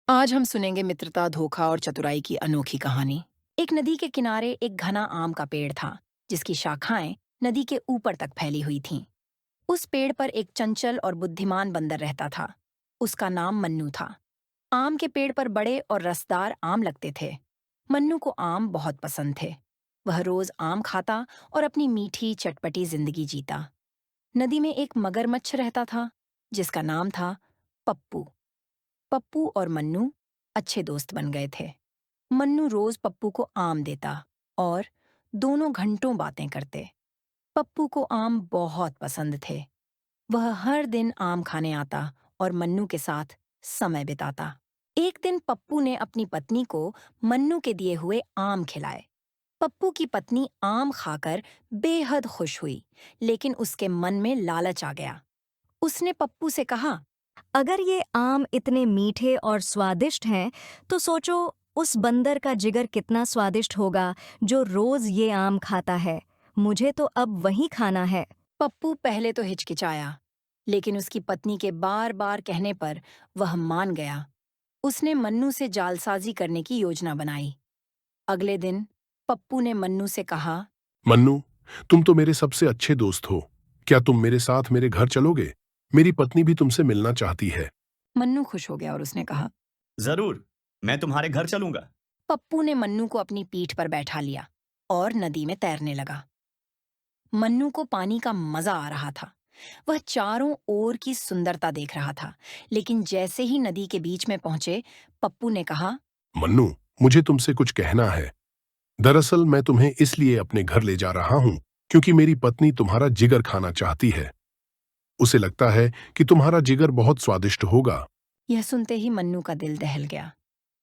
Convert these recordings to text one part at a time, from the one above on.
आज हम सुनेंगे मित्रता, धोखा और चतुराई की अनोखी कहानी। एक नदी के किनारे एक घना आम का पेड़ था, जिसकी शाखाएं नदी के ऊपर तक फैली हुई थीं। उस पेड़ पर एक चंचल और बुद्धिमान बंदर रहता था। उसका नाम मन्नू था। आम के पेड़ पर बड़े और रसदार आम लगते थे। मन्नू को आम बहुत पसंद थे। वह रोज आम खाता और अपनी मीठी चटपटी जिंदगी जीता। नदी में एक मगरमच्छ रहता था, जिसका नाम था पप्पू। पप्पू और मन्नू अच्छे दोस्त बन गए थे। मन्नू रोज पप्पू को आम देता और दोनों घंटों बातें करते। पप्पू को आम बहुत पसंद थे। वह हर दिन आम खाने आता और मन्नू के साथ समय बिताता। एक दिन पप्पू ने अपनी पत्नी को मन्नू के दिए हुए आम खिलाए। पप्पू की पत्नी आम खाकर बेहद खुश हुई, लेकिन उसके मन में लालच आ गया। उसने पप्पू से कहा, अगर ये आम इतने मीठे और स्वादिष्ट हैं, तो सोचो उस बंदर का जिगर कितना स्वादिष्ट होगा जो रोज ये आम खाता है। मुझे तो अब वही खाना है। पप्पू पहले तो हिचकिचाया, लेकिन उसकी पत्नी के बार बार कहने पर वह मान गया। उसने मन्नू से जालसाजी करने की योजना बनाई। अगले दिन पप्पू ने मन्नू से कहा, मन्नू, तुम तो मेरे सबसे अच्छे दोस्त हो। क्या तुम मेरे साथ मेरे घर चलोगे? मेरी पत्नी भी तुमसे मिलना चाहती है। मन्नू खुश हो गया और उसने कहा। जरूर, मैं तुम्हारे घर चलूंगा। पप्पू ने मन्नू को अपनी पीठ पर बैठा लिया और नदी में तैरने लगा। मन्नू को पानी का मजा आ रहा था। वह चारों ओर की सुंदरता देख रहा था, लेकिन जैसे ही नदी के बीच में पहुंचे, पप्पू ने कहा, मन्नू, मुझे तुमसे कुछ कहना है। दरअसल मैं तुम्हें इसलिए अपने घर ले जा रहा हूँ क्योंकि मेरी पत्नी तुम्हारा जिगर खाना चाहती है। उसे लगता है कि तुम्हारा जिगर बहुत स्वादिष्ट होगा। यह सुनते ही मन्नू का दिल दहल गया,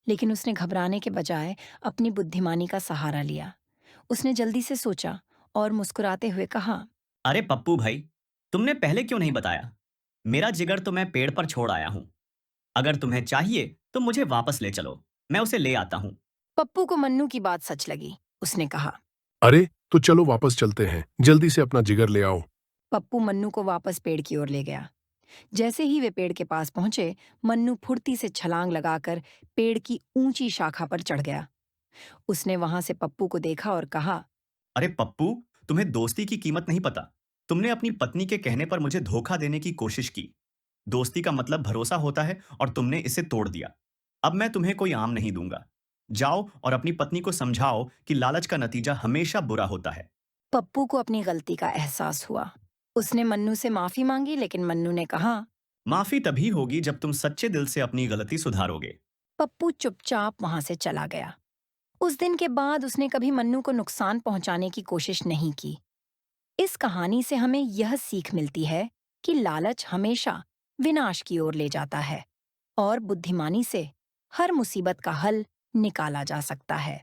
लेकिन उसने घबराने के बजाय अपनी बुद्धिमानी का सहारा लिया। उसने जल्दी से सोचा और मुस्कुराते हुए कहा, अरे पप्पू भाई, तुमने पहले क्यों नहीं बताया? मेरा जिगर तो मैं पेड़ पर छोड़ आया हूँ। अगर तुम्हें चाहिए तो मुझे वापस ले चलो, मैं उसे ले आता हूँ। पप्पू को मन्नू की बात सच लगी। उसने कहा। अरे तो चलो वापस चलते हैं, जल्दी से अपना जिगर ले आओ। पप्पू मन्नू को वापस पेड़ की ओर ले गया। जैसे ही वे पेड़ के पास पहुंचे, मन्नू फुर्ती से छलांग लगाकर पेड़ की ऊंची शाखा पर चढ़ गया। उसने वहां से पप्पू को देखा और कहा, अरे पप्पू, तुम्हें दोस्ती की कीमत नहीं पता। तुमने अपनी पत्नी के कहने पर मुझे धोखा देने की कोशिश की। दोस्ती का मतलब भरोसा होता है और तुमने इसे तोड़ दिया। अब मैं तुम्हें कोई आम नहीं दूंगा। जाओ और अपनी पत्नी को समझाओ कि लालच का नतीजा हमेशा बुरा होता है। पप्पू को अपनी गलती का एहसास हुआ। उसने मन्नू से माफी मांगी, लेकिन मन्नू ने कहा। माफी तभी होगी जब तुम सच्चे दिल से अपनी गलती सुधारोगे। पप्पू चुपचाप वहां से चला गया। उस दिन के बाद उसने कभी मन्नू को नुकसान पहुंचाने की कोशिश नहीं की। इस कहानी से हमें यह सीख मिलती है कि लालच हमेशा विनाश की ओर ले जाता है और बुद्धिमानी से हर मुसीबत का हल निकाला जा सकता है।